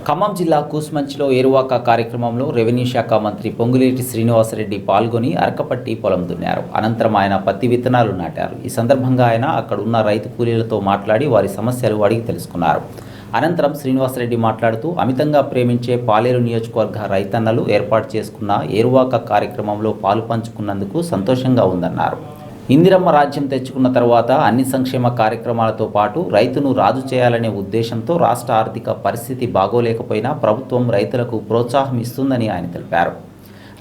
ఖమ్మం జిల్లా కూస్మంచిలో ఏరువాక కార్యక్రమంలో రెవెన్యూ శాఖ మంత్రి పొంగులేటి శ్రీనివాసరెడ్డి పాల్గొని అరకపట్టి పొలం దున్నారు. అనంతరం ఆయన పత్తి విత్తనాలు నాటారు. ఈ సందర్భంగా ఆయన అక్కడున్న రైతు కూలీలతో మాట్లాడి వారి సమస్యలు అడిగి తెలుసుకున్నారు. అనంతరం శ్రీనివాసరెడ్డి మాట్లాడుతూ అమితంగా ప్రేమించే పాలేరు నియోజకవర్గ రైతన్నలు ఏర్పాటు చేసుకున్న ఏరువాక కార్యక్రమంలో పాలు పంచుకున్నందుకు సంతోషంగా ఉందన్నారు. ఇందిరమ్మ రాజ్యం తెచ్చుకున్న తర్వాత అన్ని సంక్షేమ కార్యక్రమాలతో పాటు రైతును రాజు చేయాలనే ఉద్దేశంతో రాష్ట్ర ఆర్థిక పరిస్థితి బాగోలేకపోయినా ప్రభుత్వం రైతులకు ప్రోత్సాహం ఇస్తుందని ఆయన తెలిపారు.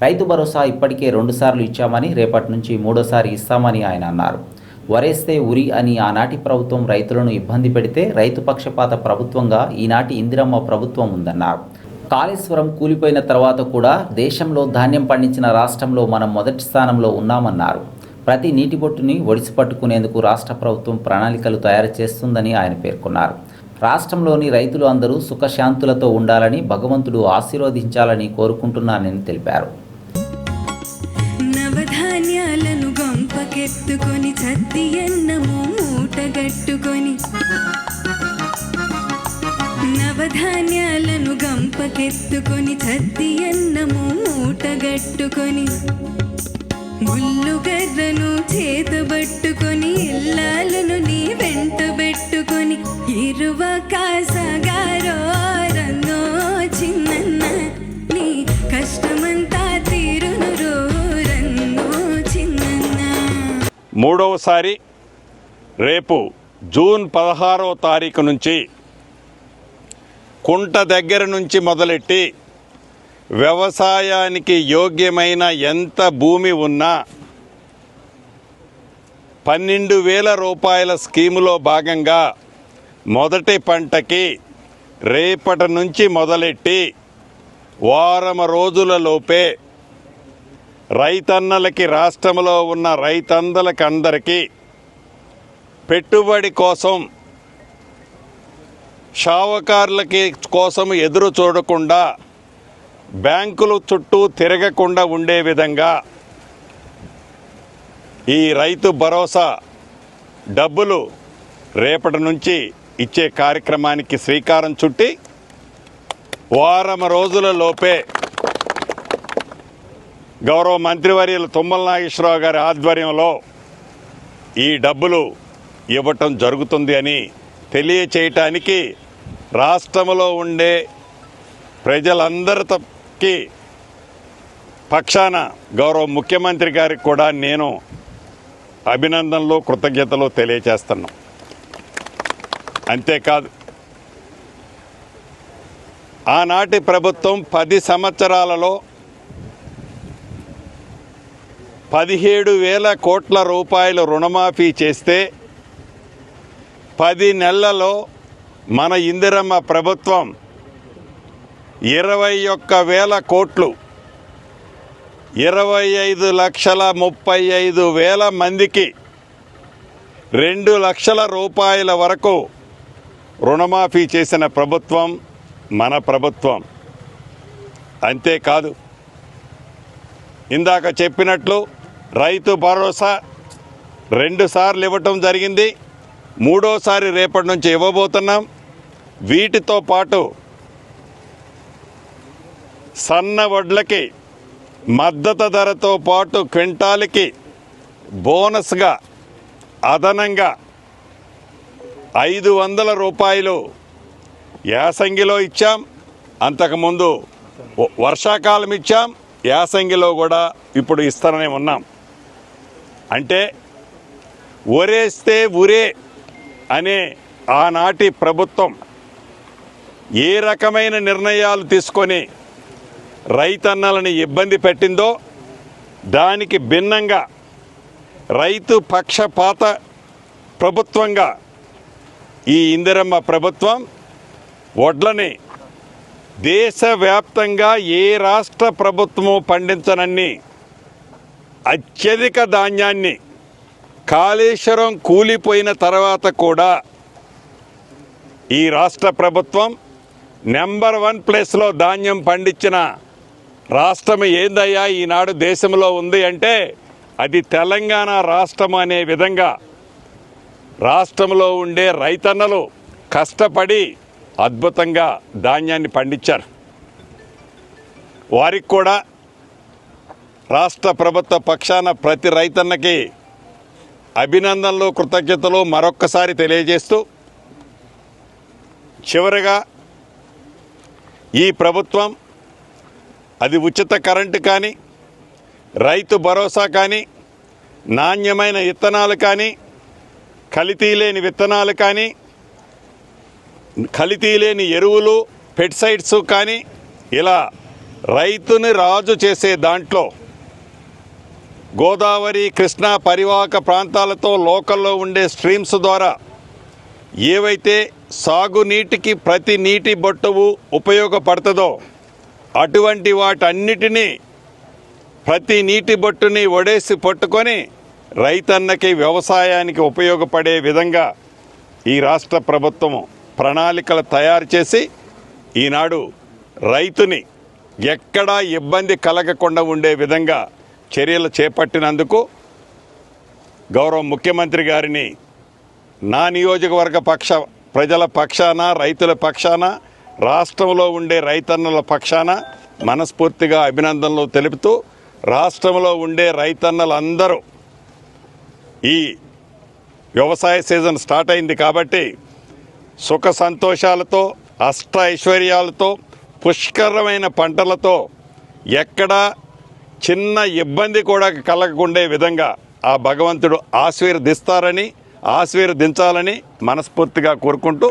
రైతు భరోసా ఇప్పటికే 2 సార్లు ఇచ్చామని, రేపటి నుంచి 3వ ఇస్తామని ఆయన అన్నారు. వరేస్తే ఉరి అని ఆనాటి ప్రభుత్వం రైతులను ఇబ్బంది పెడితే రైతు పక్షపాత ప్రభుత్వంగా ఈనాటి ఇందిరమ్మ ప్రభుత్వం ఉందన్నారు. కాళేశ్వరం కూలిపోయిన తర్వాత కూడా దేశంలో ధాన్యం పండించిన రాష్ట్రంలో మనం మొదటి స్థానంలో ఉన్నామన్నారు. ప్రతి నీటి బొట్టుని ఒడిసి పట్టుకునేందుకు రాష్ట్ర ప్రభుత్వం ప్రణాళికలు తయారు చేస్తుందని ఆయన పేర్కొన్నారు. రాష్ట్రంలోని రైతులు అందరూ సుఖశాంతులతో ఉండాలని, భగవంతుడు ఆశీర్వదించాలని కోరుకుంటున్నానని తెలిపారు. నవధాన్యాలను గంపకెత్తుకొని చద్ది అన్నము మూటగట్టుకొని నవధాన్యాలను గంపకెత్తుకొని చద్ది అన్నము మూటగట్టుకొని ముల్లుగర్రను చేతబట్టుకొని ఇల్లాలను నీ వెంట పెట్టుకొని ఇరువక సాగారో రన్నో చిన్నన్న నీ కష్టమంతా తీరును రో రన్నో చిన్నన్న. మూడవసారి రేపు జూన్ 16వ తారీఖు నుంచి కుంట దగ్గర నుంచి మొదలెట్టి వ్యవసాయానికి యోగ్యమైన ఎంత భూమి ఉన్నా 12,000 రూపాయల స్కీములో భాగంగా మొదటి పంటకి రేపటి నుంచి మొదలెట్టి వారం రోజులలోపే రైతన్నలకి, రాష్ట్రంలో ఉన్న రైతన్నలకి అందరికీ పెట్టుబడి కోసం, షావుకారులకి కోసం ఎదురు చూడకుండా, బ్యాంకులు చుట్టూ తిరగకుండా ఉండే విధంగా ఈ రైతు భరోసా డబ్బులు రేపటి నుంచి ఇచ్చే కార్యక్రమానికి శ్రీకారం చుట్టి వారం రోజులలోపే గౌరవ మంత్రివర్యులు తుమ్మల నాగేశ్వరరావు గారి ఆధ్వర్యంలో ఈ డబ్బులు ఇవ్వటం జరుగుతుంది అని తెలియచేయటానికి రాష్ట్రంలో ఉండే ప్రజలందరితో పక్షాన గౌరవ ముఖ్యమంత్రి గారికి కూడా నేను అభినందనలు, కృతజ్ఞతలు తెలియజేస్తున్నాం. అంతేకాదు, ఆనాటి ప్రభుత్వం 10 సంవత్సరాలలో 17,000 కోట్ల రూపాయలు రుణమాఫీ చేస్తే 10 నెలలలో మన ఇందిరమ్మ ప్రభుత్వం 21,000 కోట్లు 25,35,000 మందికి 2 లక్షల రూపాయల వరకు రుణమాఫీ చేసిన ప్రభుత్వం మన ప్రభుత్వం. అంతేకాదు, ఇందాక చెప్పినట్లు రైతు భరోసా 2 సార్లు ఇవ్వటం జరిగింది. 3వసారి రేపటి నుంచి ఇవ్వబోతున్నాం. వీటితో పాటు సన్న వడ్లకి మద్దతు ధరతో పాటు క్వింటాల్కి బోనస్గా అదనంగా 500 రూపాయలు యాసంగిలో ఇచ్చాం. అంతకుముందు వర్షాకాలం ఇచ్చాం. యాసంగిలో కూడా ఇప్పుడు ఇస్తాననే ఉన్నాం. అంటే ఒరేస్తే ఉరే అనే ఆనాటి ప్రభుత్వం ఏ రకమైన నిర్ణయాలు తీసుకొని రైతన్నలని ఇబ్బంది పెట్టిందో దానికి భిన్నంగా రైతు పక్షపాత ప్రభుత్వంగా ఈ ఇందిరమ్మ ప్రభుత్వం వడ్లని దేశవ్యాప్తంగా ఏ రాష్ట్ర ప్రభుత్వము పండించనన్ని అత్యధిక ధాన్యాన్ని కాళేశ్వరం కూలిపోయిన తర్వాత కూడా ఈ రాష్ట్ర ప్రభుత్వం నెంబర్ 1 ప్లేస్లో ధాన్యం పండించిన రాష్ట్రం ఏందయ్యా ఈనాడు దేశంలో ఉంది అంటే అది తెలంగాణ రాష్ట్రం అనే విధంగా రాష్ట్రంలో ఉండే రైతన్నలు కష్టపడి అద్భుతంగా ధాన్యాన్ని పండించారు. వారికి కూడా రాష్ట్ర ప్రభుత్వ పక్షాన ప్రతి రైతన్నకి అభినందనలు, కృతజ్ఞతలు మరొక్కసారి తెలియజేస్తూ, చివరిగా ఈ ప్రభుత్వం అది ఉచిత కరెంటు కానీ, రైతు భరోసా కానీ, నాణ్యమైన విత్తనాలు కానీ, కల్తీ లేని విత్తనాలు కానీ, కల్తీ లేని ఎరువులు, పెస్టిసైడ్స్ కానీ, ఇలా రైతుని రాజు చేసే దాంట్లో గోదావరి, కృష్ణా పరివాహక ప్రాంతాలతో లోకల్లో ఉండే స్ట్రీమ్స్ ద్వారా ఏవైతే సాగునీటికి ప్రతి నీటి బొట్టువు ఉపయోగపడుతుందో అటువంటి వాటన్నిటినీ ప్రతి నీటి బొట్టుని ఒడేసి పట్టుకొని రైతన్నకి, వ్యవసాయానికి ఉపయోగపడే విధంగా ఈ రాష్ట్ర ప్రభుత్వం ప్రణాళికలు తయారు చేసి ఈనాడు రైతుని ఎక్కడా ఇబ్బంది కలగకుండా ఉండే విధంగా చర్యలు చేపట్టినందుకు గౌరవ ముఖ్యమంత్రి గారిని నా నియోజకవర్గ ప్రజల పక్షాన, రైతుల పక్షాన, రాష్ట్రంలో ఉండే రైతన్నల పక్షాన మనస్ఫూర్తిగా అభినందనలు తెలుపుతూ, రాష్ట్రంలో ఉండే రైతన్నలందరూ ఈ వ్యవసాయ సీజన్ స్టార్ట్ అయింది కాబట్టి సుఖ సంతోషాలతో, అష్ట ఐశ్వర్యాలతో, పుష్కరమైన పంటలతో ఎక్కడా చిన్న ఇబ్బంది కూడా కలగకుండే విధంగా ఆ భగవంతుడు ఆశీర్వదిస్తారని, ఆశీర్వదించాలని మనస్ఫూర్తిగా కోరుకుంటూ